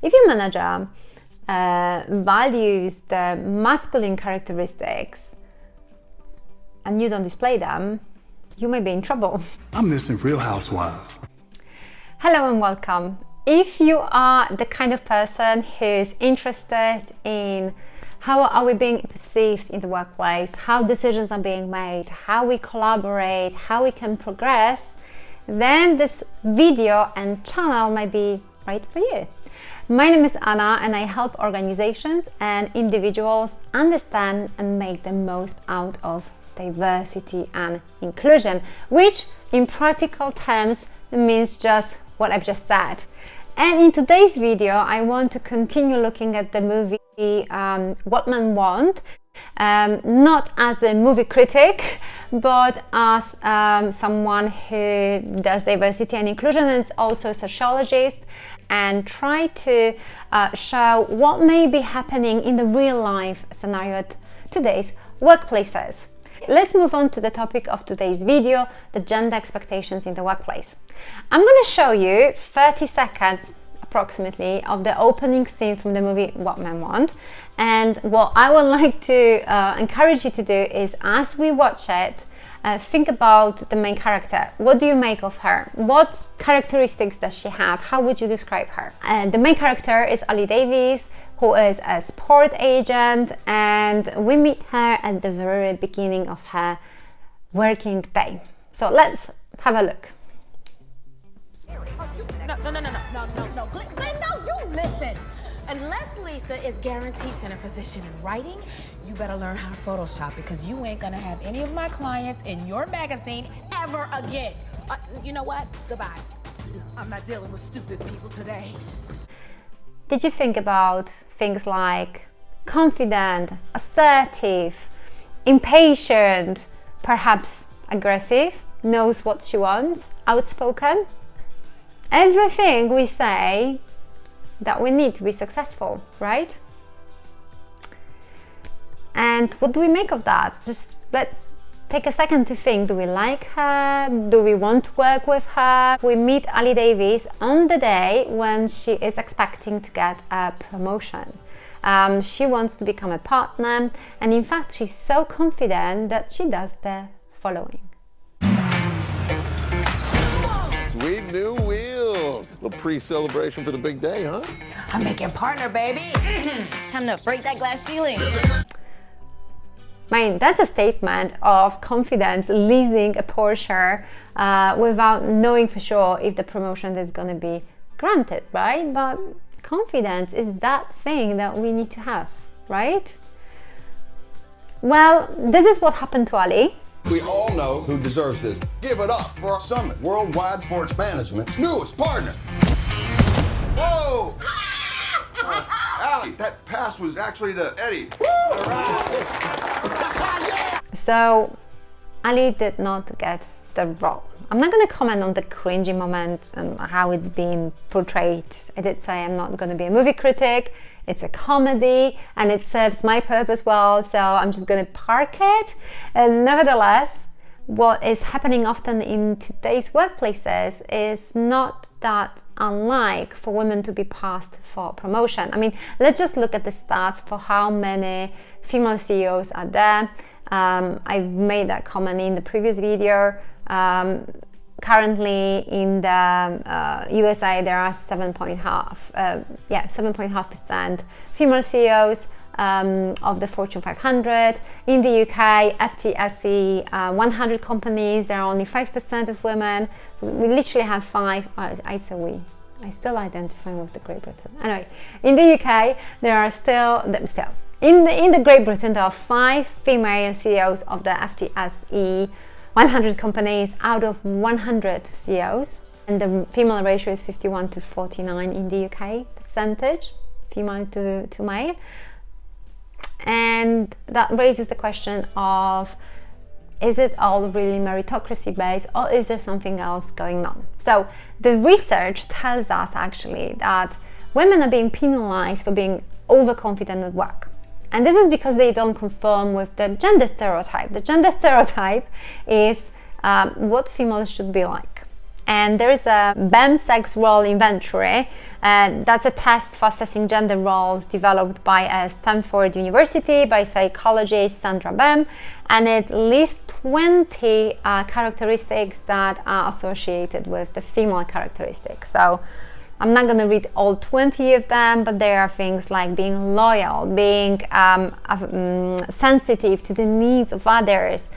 If your manager values the masculine characteristics and you don't display them, you may be in trouble. I'm missing Real Housewives. Hello and welcome. If you are the kind of person who's interested in how are we being perceived in the workplace, how decisions are being made, how we collaborate, how we can progress, then this video and channel might be right for you. My name is Anna and I help organizations and individuals understand and make the most out of diversity and inclusion, which in practical terms means just what I've just said. And in today's video, I want to continue looking at the movie What Men Want, not as a movie critic, but as someone who does diversity and inclusion and is also a sociologist, and try to show what may be happening in the real life scenario at today's workplaces. Let's move on to the topic of today's video, the gender expectations in the workplace. I'm going to show you 30 seconds approximately of the opening scene from the movie What Men Want. And what I would like to encourage you to do is, as we watch it, think about the main character. What do you make of her? What characteristics does she have? How would you describe her? The main character is Ali Davies, who is a sport agent, and we meet her at the very beginning of her working day. So let's have a look. No. Glenn, no, you listen. Unless Lisa is guaranteed center position in writing, you better learn how to Photoshop, because you ain't gonna have any of my clients in your magazine ever again. You know what? Goodbye. I'm not dealing with stupid people today. Did you think about things like confident, assertive, impatient, perhaps aggressive, knows what she wants, outspoken? Everything we say that we need to be successful, right? And what do we make of that? Just let's take a second to think. Do we like her? Do we want to work with her? We meet Ali Davies on the day when she is expecting to get a promotion. She wants to become a partner, and in fact she's so confident that she does the following. Sweet new wheels. A pre-celebration for the big day, huh? I'm making partner, baby. Time to break that glass ceiling. I mean, that's a statement of confidence, leasing a Porsche without knowing for sure if the promotion is going to be granted, right? But confidence is that thing that we need to have, right? Well, this is what happened to Ali. We all know who deserves this. Give it up for our summit, Worldwide Sports Management's newest partner. Whoa! Ali, that pass was actually to Eddie. So, Ali did not get the role. I'm not going to comment on the cringy moment and how it's been portrayed. I did say I'm not going to be a movie critic. It's a comedy and it serves my purpose well, so I'm just going to park it. And nevertheless, what is happening often in today's workplaces is not that unlike for women to be passed for promotion. I mean, let's just look at the stats for how many female CEOs are there. I've made that comment in the previous video. Currently in the USA there are 7.5% female CEOs of the Fortune 500. In the UK, FTSE 100 companies, there are only 5% of women. So we literally have five. I say we. I still identify with the Great Britain. Anyway, in the UK there are in the Great Britain there are 5 female CEOs of the FTSE 100 companies out of 100 CEOs, and the female ratio is 51 to 49 in the UK percentage, female to male. And that raises the question of, is it all really meritocracy based, or is there something else going on? So the research tells us actually that women are being penalized for being overconfident at work. And this is because they don't conform with the gender stereotype. The gender stereotype is what females should be like. And there is a BEM sex role inventory. That's a test for assessing gender roles developed by Stanford University by psychologist Sandra Bem, and it lists 20 characteristics that are associated with the female characteristics. So I'm not going to read all 20 of them, but there are things like being loyal, being sensitive to the needs of others,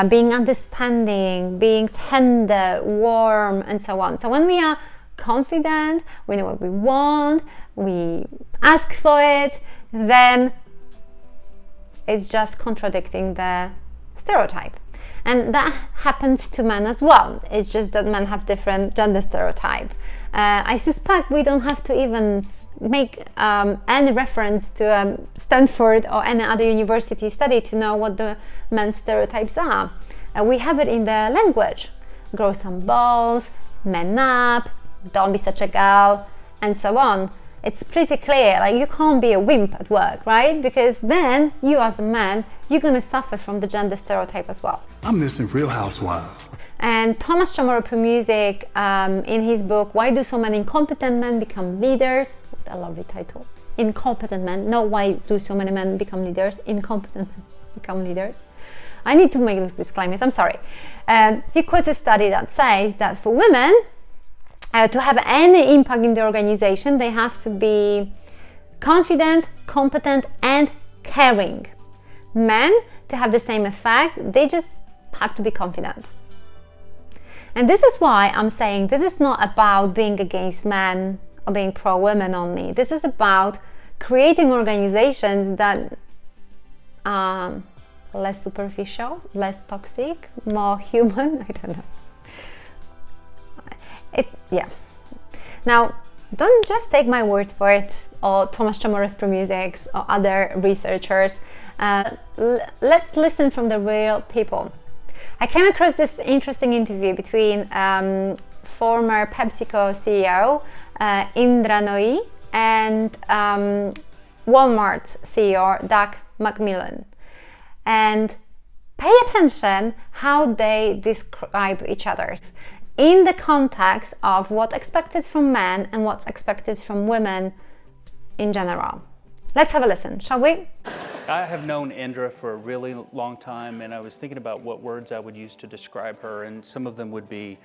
being understanding, being tender, warm, and so on. So when we are confident, we know what we want, we ask for it, then it's just contradicting the stereotype. And that happens to men as well. It's just that men have different gender stereotype. I suspect we don't have to even make any reference to Stanford or any other university study to know what the men's stereotypes are. We have it in the language. Grow some balls, man up, don't be such a girl, and so on. It's pretty clear, like you can't be a wimp at work, right? Because then you as a man, you're gonna suffer from the gender stereotype as well. I'm missing Real Housewives. And Thomas Chamorro Premusic, in his book, Why Do So Many Incompetent Men Become Leaders? What a lovely title. Incompetent men, not why do so many men become leaders, incompetent men become leaders. I need to make those disclaimers, I'm sorry. He quotes a study that says that for women, to have any impact in the organization, they have to be confident, competent, and caring. Men, to have the same effect, they just have to be confident. And this is why I'm saying this is not about being against men or being pro-women only. This is about creating organizations that are less superficial, less toxic, more human, I don't know. Yeah. Now, don't just take my word for it, or Thomas Chamorro's Premusic, or other researchers. Let's listen from the real people. I came across this interesting interview between former PepsiCo CEO Indra Nooyi and Walmart CEO Doug McMillon. And pay attention how they describe each other in the context of what's expected from men and what's expected from women in general. Let's have a listen, shall we? I have known Indra for a really long time, and I was thinking about what words I would use to describe her, and some of them would be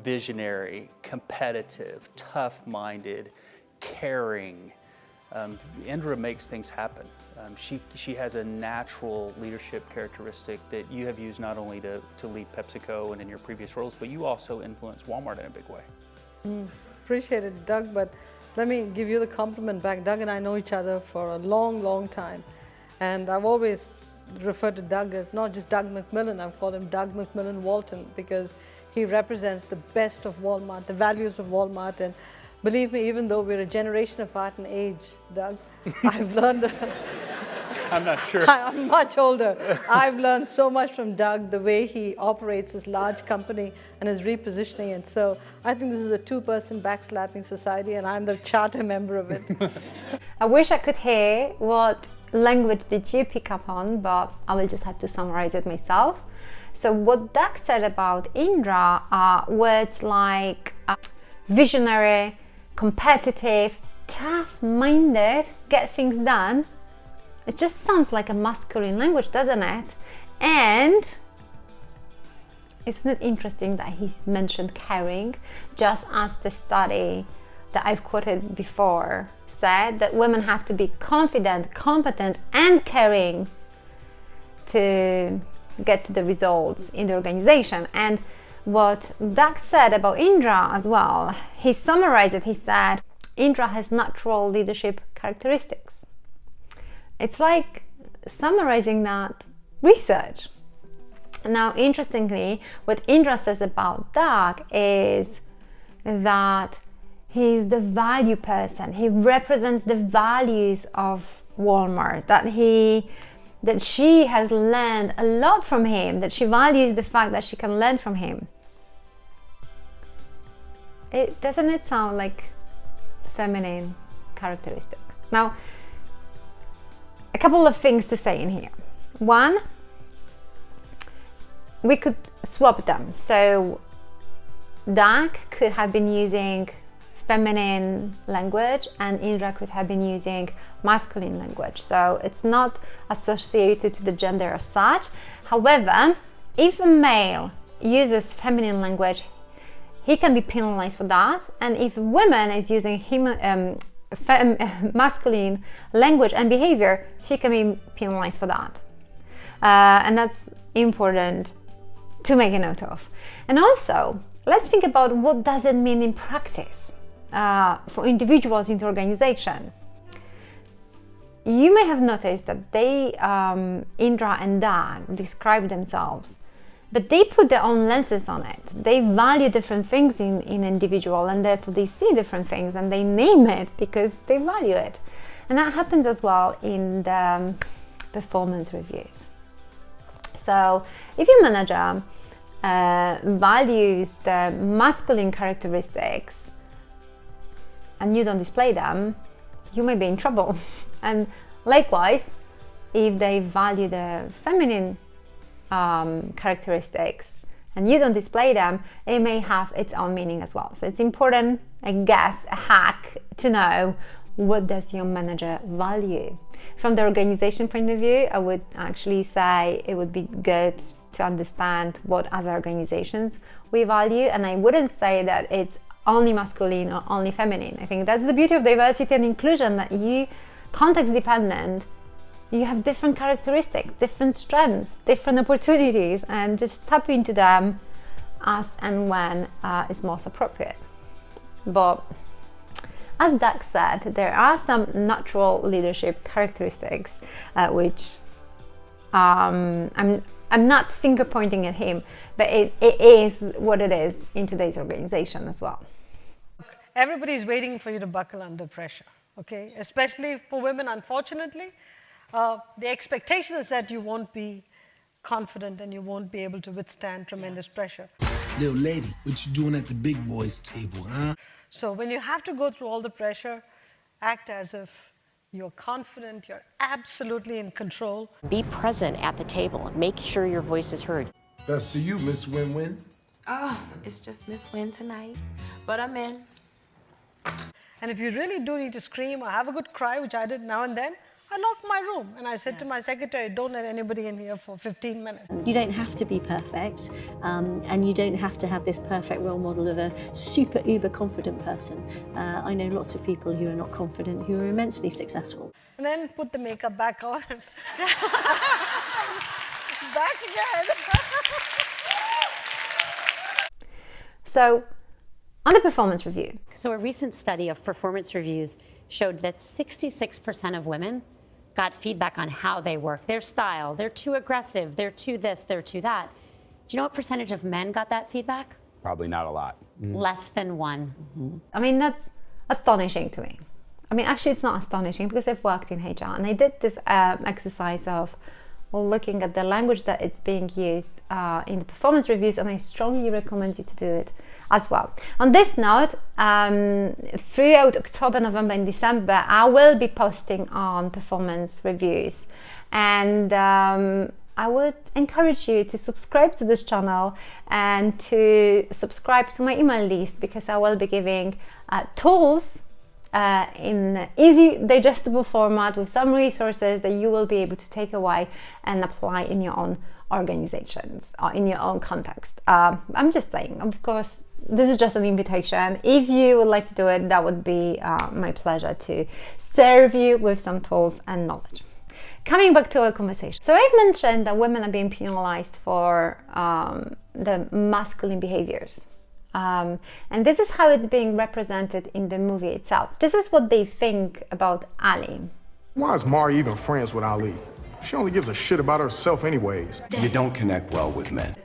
visionary, competitive, tough-minded, caring. Indra makes things happen. She has a natural leadership characteristic that you have used not only to lead PepsiCo and in your previous roles, but you also influence Walmart in a big way. Appreciate it, Doug, but let me give you the compliment back. Doug and I know each other for a long, long time. And I've always referred to Doug as not just Doug McMillon, I've called him Doug McMillon Walton, because he represents the best of Walmart, the values of Walmart. And believe me, even though we're a generation apart in age, Doug, I've learned... I'm not sure. I'm much older. I've learned so much from Doug, the way he operates his large company and his repositioning it. So I think this is a two-person backslapping society, and I'm the charter member of it. I wish I could hear what language did you pick up on, but I will just have to summarize it myself. So what Doug said about Indra are words like visionary, competitive, tough-minded, get things done. It just sounds like a masculine language, doesn't it? And isn't it interesting that he's mentioned caring, just as the study that I've quoted before said that women have to be confident, competent, and caring to get to the results in the organization. And what Doug said about Indra as well, he summarized it. He said, Indra has natural leadership characteristics. It's like summarizing that research. Now, interestingly, what Indra says about Doug is that he's the value person. He represents the values of Walmart, that she has learned a lot from him, that she values the fact that she can learn from him. Doesn't it sound like feminine characteristics? Now, a couple of things to say in here. One, we could swap them. So Doug could have been using feminine language and Indra could have been using masculine language. So it's not associated to the gender as such. However, if a male uses feminine language, he can be penalized for that. And if a woman is using masculine language and behavior, she can be penalized for that. And that's important to make a note of. And also, let's think about what does it mean in practice for individuals in the organization. You may have noticed that they, Indra and Doug, describe themselves, but they put their own lenses on it. They value different things in individual, and therefore they see different things and they name it because they value it. And that happens as well in the performance reviews. So if your manager values the masculine characteristics and you don't display them, you may be in trouble. And likewise, if they value the feminine characteristics and you don't display them, it may have its own meaning as well. So it's important, I guess, a hack to know what does your manager value. From the organization point of view, I would actually say it would be good to understand what other organizations we value, and I wouldn't say that it's only masculine or only feminine. I think that's the beauty of diversity and inclusion, that you, context dependent, you have different characteristics, different strengths, different opportunities, and just tap into them as and when is most appropriate. But as Doug said, there are some natural leadership characteristics which I'm not finger pointing at him, but it is what it is in today's organization as well. Everybody's waiting for you to buckle under pressure, okay? Especially for women, unfortunately. The expectation is that you won't be confident and you won't be able to withstand tremendous pressure. Little lady, what you doing at the big boys' table, huh? So when you have to go through all the pressure, act as if you're confident, you're absolutely in control. Be present at the table. Make sure your voice is heard. That's to you, Miss Win-Win. Oh, it's just Miss Win tonight, but I'm in. And if you really do need to scream or have a good cry, which I did now and then, I locked my room and I said to my secretary, don't let anybody in here for 15 minutes. You don't have to be perfect, and you don't have to have this perfect role model of a super uber confident person. I know lots of people who are not confident who are immensely successful. And then put the makeup back on. Back again. So, on the performance review. So a recent study of performance reviews showed that 66% of women got feedback on how they work, their style, they're too aggressive, they're too this, they're too that. Do you know what percentage of men got that feedback? Probably not a lot. Less than 1. I mean, that's astonishing to me. I mean, actually, it's not astonishing because I've worked in HR and I did this exercise of looking at the language that it's being used in the performance reviews, and I strongly recommend you to do it as well. On this note, throughout October, November and December, I will be posting on performance reviews, and I would encourage you to subscribe to this channel and to subscribe to my email list, because I will be giving tools in easy digestible format with some resources that you will be able to take away and apply in your own organizations or in your own context. I'm just saying, of course, this is just an invitation. If you would like to do it, that would be my pleasure to serve you with some tools and knowledge. Coming back to our conversation. So I've mentioned that women are being penalized for the masculine behaviors. And this is how it's being represented in the movie itself. This is what they think about Ali. Why is Mari even friends with Ali? She only gives a shit about herself anyways. You don't connect well with men.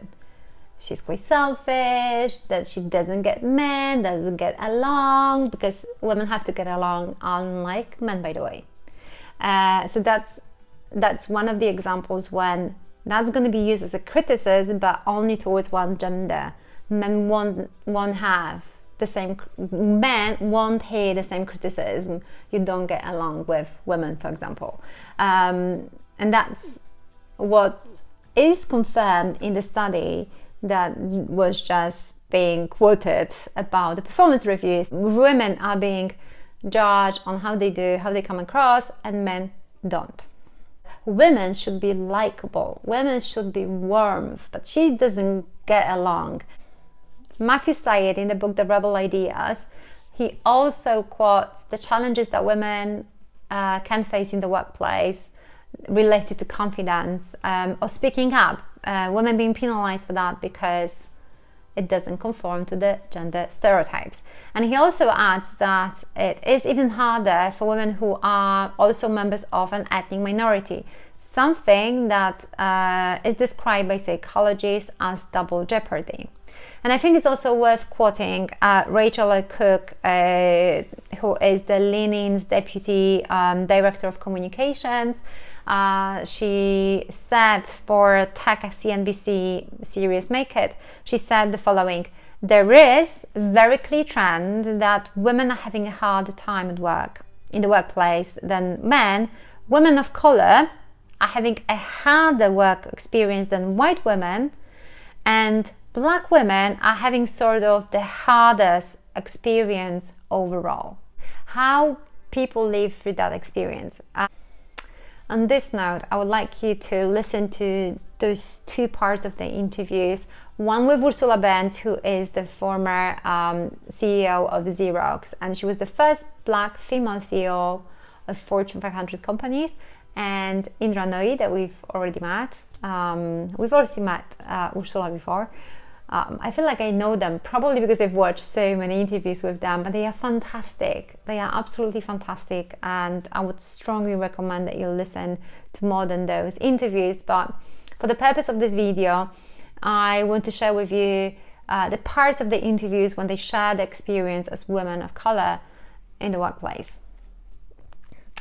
She's quite selfish, that she doesn't get men, doesn't get along, because women have to get along, unlike men, by the way. So that's one of the examples when that's going to be used as a criticism, but only towards one gender. Men won't have the same, men won't hear the same criticism. You don't get along with women, for example. And that's what is confirmed in the study that was just being quoted about the performance reviews. Women are being judged on how they do, how they come across, and men don't. Women should be likable, women should be warm, but she doesn't get along. Matthew Syed, in the book The Rebel Ideas, he also quotes the challenges that women can face in the workplace related to confidence or speaking up, women being penalized for that because it doesn't conform to the gender stereotypes. And he also adds that it is even harder for women who are also members of an ethnic minority, something that is described by psychologists as double jeopardy. And I think it's also worth quoting Rachel Cook, who is the Lenin's deputy director of communications. She said for Tech CNBC series Make It, she said the following: there is a very clear trend that women are having a harder time at work, in the workplace, than men. Women of color are having a harder work experience than white women, and Black women are having sort of the hardest experience overall. How people live through that experience. On this note, I would like you to listen to those two parts of the interviews. One with Ursula Benz, who is the former CEO of Xerox, and she was the first Black female CEO of Fortune 500 companies, and Indra Nooyi, that we've already met. We've already met Ursula before. I feel like I know them probably because I've watched so many interviews with them, but they are fantastic. They are absolutely fantastic, and I would strongly recommend that you listen to more than those interviews. But for the purpose of this video, I want to share with you the parts of the interviews when they share the experience as women of color in the workplace.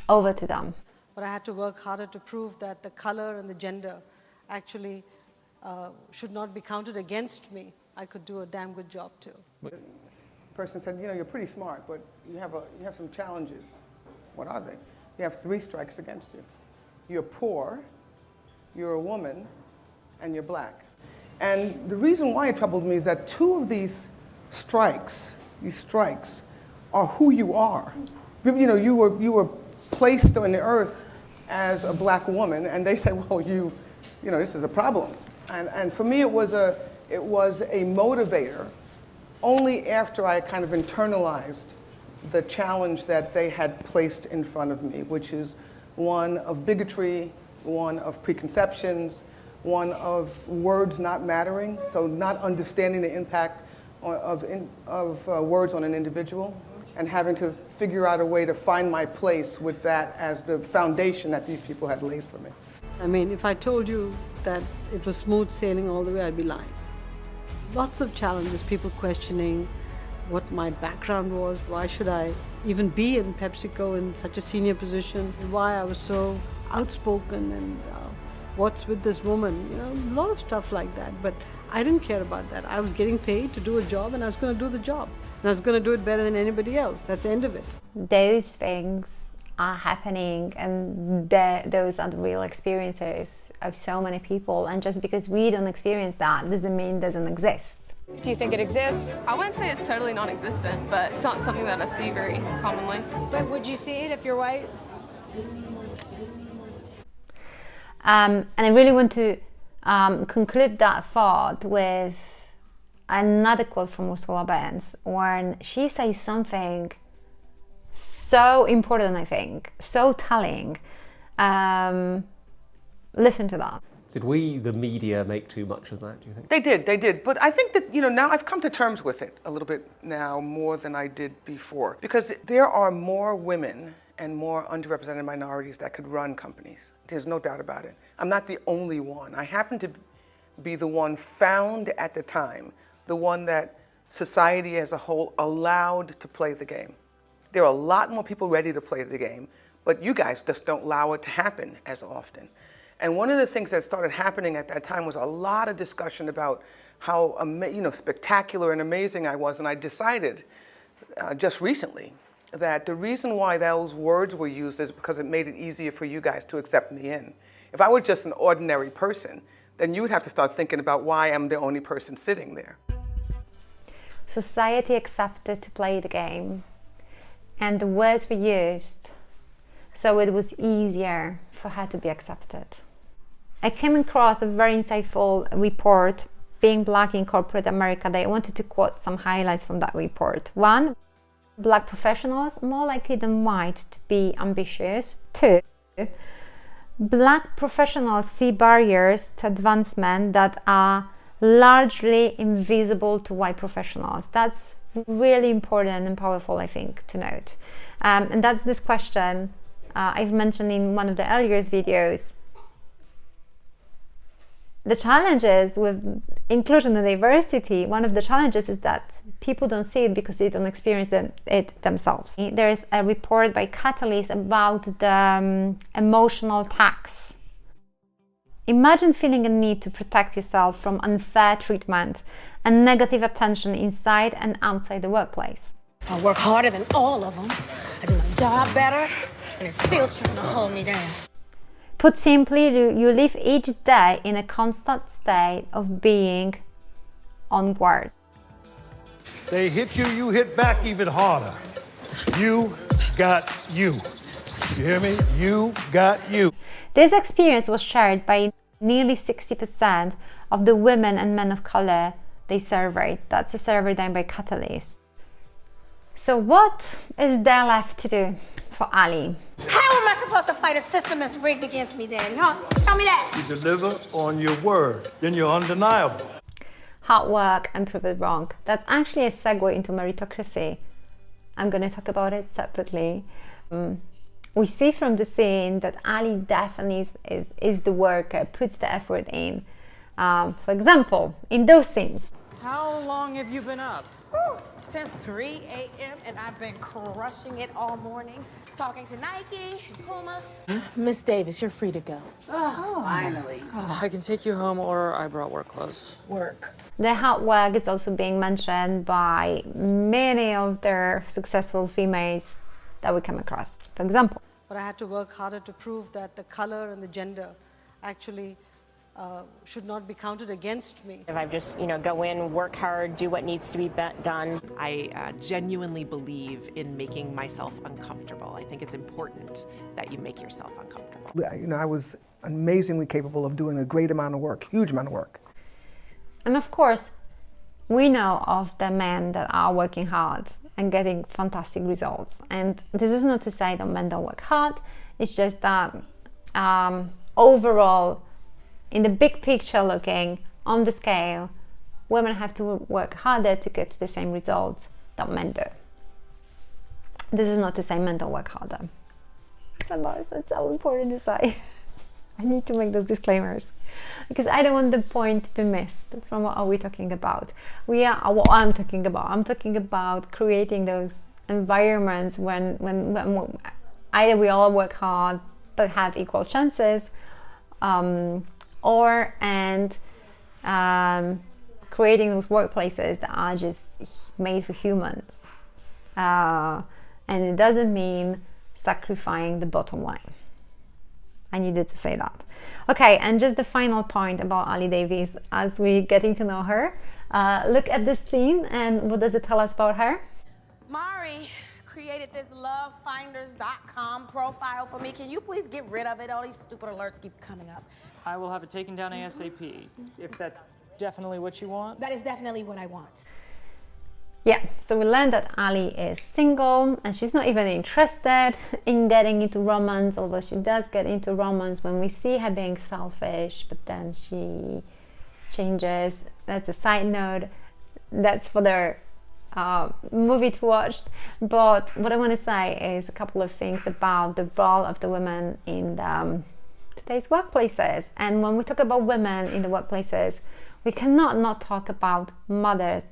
Over to them. But I had to work harder to prove that the color and the gender actually should not be counted against me. I could do a damn good job too. The person said, you know, you're pretty smart, but you have some challenges. What are they? You have 3 strikes against you. You're poor, you're a woman, and you're Black. And the reason why it troubled me is that 2 of these strikes are who you are. You know, you were placed on the earth as a Black woman, and they said, well, you know, this is a problem. And for me, it was a motivator only after I kind of internalized the challenge that they had placed in front of me, which is one of bigotry, one of preconceptions, one of words not mattering, so not understanding the impact of words on an individual, and having to figure out a way to find my place with that as the foundation that these people had laid for me. I mean, if I told you that it was smooth sailing all the way, I'd be lying. Lots of challenges, people questioning what my background was, why should I even be in PepsiCo in such a senior position, why I was so outspoken, and what's with this woman, you know, a lot of stuff like that. But I didn't care about that. I was getting paid to do a job, and I was going to do the job. And I was going to do it better than anybody else. That's the end of it. Those things are happening, and those are the real experiences of so many people. And just because we don't experience that doesn't mean it doesn't exist. Do you think it exists? I wouldn't say it's totally non-existent, but it's not something that I see very commonly. But would you see it if you're white? And I really want to conclude that thought with another quote from Ursula Benz, when she says something so important, I think, so telling. Listen to that. Did we, the media, make too much of that, do you think? They did. But I think that, you know, now I've come to terms with it a little bit now, more than I did before. Because there are more women and more underrepresented minorities that could run companies. There's no doubt about it. I'm not the only one. I happen to be the one found at the time, the one that society as a whole allowed to play the game. There are a lot more people ready to play the game, but you guys just don't allow it to happen as often. And one of the things that started happening at that time was a lot of discussion about how spectacular and amazing I was. And I decided just recently that the reason why those words were used is because it made it easier for you guys to accept me in. If I were just an ordinary person, then you would have to start thinking about why I'm the only person sitting there. society accepted to play the game, and the words were used so it was easier for her to be accepted. I came across a very insightful report, Being Black in Corporate America. I wanted to quote some highlights from that report. 1, Black professionals more likely than white to be ambitious. 2, Black professionals see barriers to advancement that are largely invisible to white professionals. That's really important and powerful, I think, to note. And that's this question I've mentioned in one of the earlier videos. The challenges with inclusion and diversity, one of the challenges is that people don't see it because they don't experience it themselves. There's a report by Catalyst about the emotional tax. Imagine feeling a need to protect yourself from unfair treatment and negative attention inside and outside the workplace. I work harder than all of them. I do my job better, and it's still trying to hold me down. Put simply, you live each day in a constant state of being on guard. They hit you, you hit back even harder. You got you. You hear me? You got you. This experience was shared by nearly 60% of the women and men of color they surveyed. That's a survey done by Catalyst. So what is there left to do for Ali? How am I supposed to fight a system that's rigged against me, Daddy, huh? Tell me that. You deliver on your word, then you're undeniable. Hard work and prove it wrong. That's actually a segue into meritocracy. I'm going to talk about it separately. We see from the scene that Ali definitely is the worker, puts the effort in. For example, in those scenes. How long have you been up? Since 3 a.m. and I've been crushing it all morning, talking to Nike, Puma. Miss Davis, you're free to go. Oh, finally. I can take you home, or I brought work clothes. Work. The hard work is also being mentioned by many of their successful females that we come across. For example. But I had to work harder to prove that the color and the gender actually should not be counted against me. If I just, go in, work hard, do what needs to be done. I genuinely believe in making myself uncomfortable. I think it's important that you make yourself uncomfortable. I was amazingly capable of doing a great amount of work, huge amount of work. And of course, we know of the men that are working hard and getting fantastic results. And this is not to say that men don't work hard, it's just that overall, in the big picture looking, on the scale, women have to work harder to get to the same results that men do. This is not to say men don't work harder. It's so important to say. I need to make those disclaimers because I don't want the point to be missed from what are we talking about. What I'm talking about. I'm talking about creating those environments when either we all work hard but have equal chances, creating those workplaces that are just made for humans. And it doesn't mean sacrificing the bottom line. I needed to say that. Okay, and just the final point about Ali Davis as we getting to know her. Look at this scene, and what does it tell us about her? Mari created this lovefinders.com profile for me. Can you please get rid of it? All these stupid alerts keep coming up. I will have it taken down ASAP, if that's definitely what you want. That is definitely what I want. Yeah, so we learned that Ali is single and she's not even interested in getting into romance, although she does get into romance when we see her being selfish, but then she changes. That's a side note. That's for the movie to watch. But what I want to say is a couple of things about the role of the women in today's workplaces. And when we talk about women in the workplaces, we cannot not talk about mothers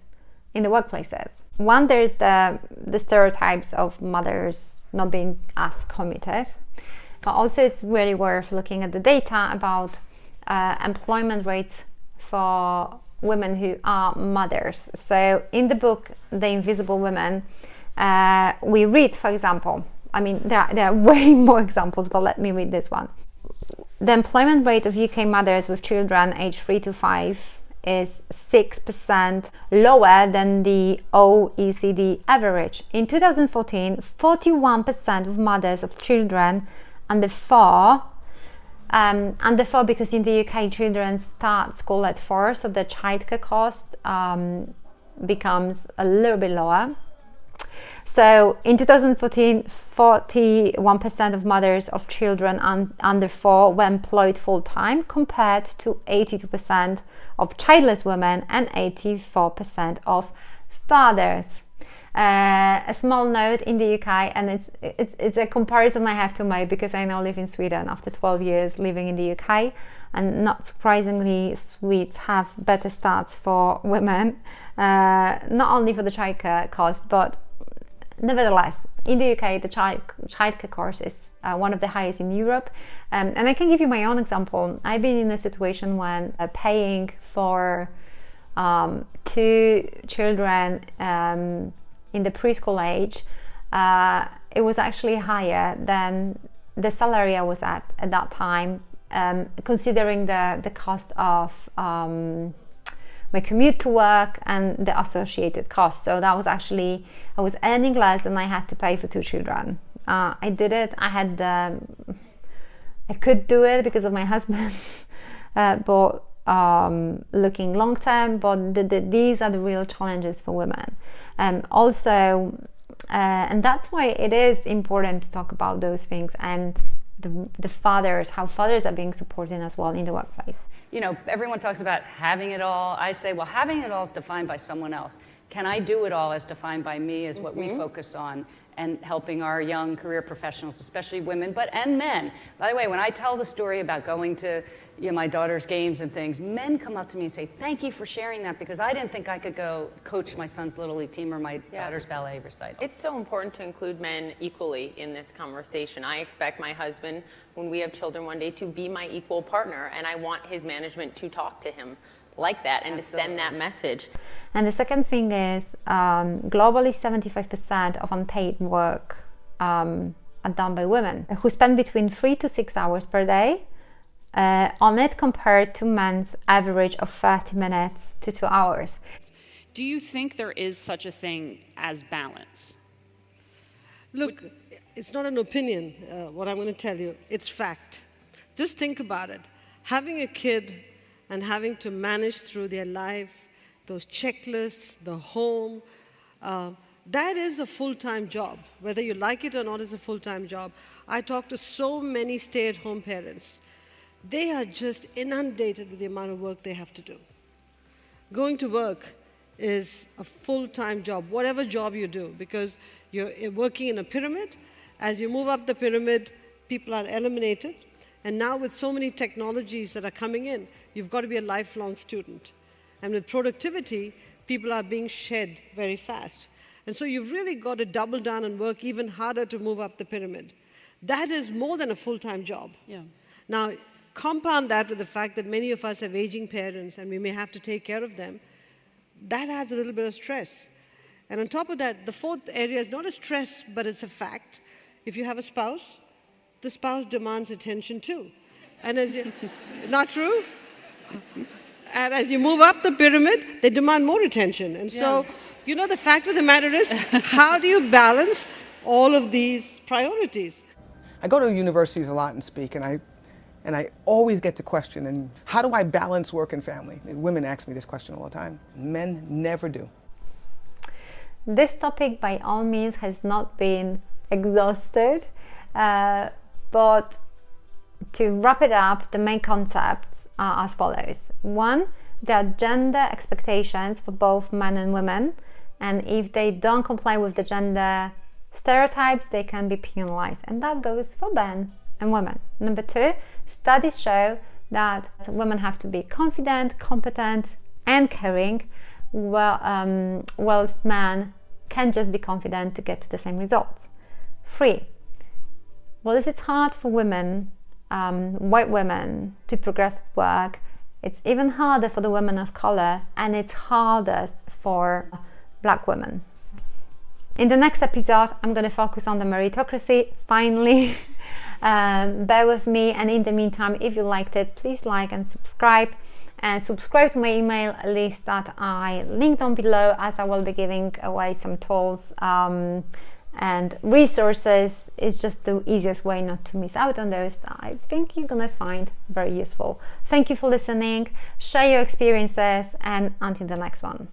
in the workplaces. One, there's the stereotypes of mothers not being as committed, but also it's really worth looking at the data about employment rates for women who are mothers. So in the book, The Invisible Women, we read, for example, there are way more examples, but let me read this one. The employment rate of UK mothers with children aged 3 to 5 is 6% lower than the OECD average. In 2014, 41% of mothers of children under 4 because in the UK children start school at 4, so the childcare cost becomes a little bit lower. So in 2014, 41% of mothers of children under 4 were employed full-time, compared to 82% of childless women and 84% of fathers. A small note in the UK, and it's a comparison I have to make because I now live in Sweden after 12 years living in the UK, and not surprisingly, Swedes have better stats for women, not only for the childcare cost, but nevertheless, in the UK, the childcare cost is one of the highest in Europe. And I can give you my own example. I've been in a situation when paying for 2 children in the preschool age, it was actually higher than the salary I was at that time, considering the cost of my commute to work and the associated costs. So that was actually, I was earning less than I had to pay for 2 children. I did it. I could do it because of my husband, but looking long term, but these are the real challenges for women. Also, and that's why it is important to talk about those things, and the fathers, how fathers are being supported as well in the workplace. You know, everyone talks about having it all. I say, well, having it all is defined by someone else. Can I do it all as defined by me is what we focus on, and helping our young career professionals, especially women, and men. By the way, when I tell the story about going to my daughter's games and things, men come up to me and say, thank you for sharing that, because I didn't think I could go coach my son's Little League team or my daughter's ballet recital. It's so important to include men equally in this conversation. I expect my husband, when we have children one day, to be my equal partner, and I want his management to talk to him like that and to send that message. And the second thing is, globally 75% of unpaid work are done by women, who spend between 3 to 6 hours per day on it, compared to men's average of 30 minutes to 2 hours. Do you think there is such a thing as balance? Look, it's not an opinion, what I'm going to tell you. It's fact. Just think about it. Having a kid and having to manage through their life, those checklists, the home, that is a full-time job. Whether you like it or not, is a full-time job. I talk to so many stay-at-home parents. They are just inundated with the amount of work they have to do. Going to work is a full-time job, whatever job you do, because you're working in a pyramid. As you move up the pyramid, people are eliminated. And now with so many technologies that are coming in, you've got to be a lifelong student. And with productivity, people are being shed very fast. And so you've really got to double down and work even harder to move up the pyramid. That is more than a full-time job. Yeah. Now, compound that with the fact that many of us have aging parents and we may have to take care of them. That adds a little bit of stress. And on top of that, the fourth area is not a stress, but it's a fact. If you have a spouse, the spouse demands attention too. And as you, not true? And as you move up the pyramid, they demand more attention. And so, you know, the fact of the matter is, how do you balance all of these priorities? I go to universities a lot and speak, and I always get the question, and how do I balance work and family? And women ask me this question all the time. Men never do. This topic by all means has not been exhausted, but to wrap it up, the main concepts are as follows. 1, there are gender expectations for both men and women, and if they don't comply with the gender stereotypes, they can be penalized, and that goes for men and women. Number 2, studies show that women have to be confident, competent, and caring, whilst men can just be confident to get to the same results. 3, whilst it's hard for women, white women, to progress at work, it's even harder for the women of color, and it's hardest for black women. In the next episode, I'm going to focus on the meritocracy, finally. Bear with me, and in the meantime, if you liked it, please like and subscribe. and subscribe to my email list that I linked down below, as I will be giving away some tools and resources. It's just the easiest way not to miss out on those that I think you're gonna find very useful. Thank you for listening, share your experiences, and until the next one.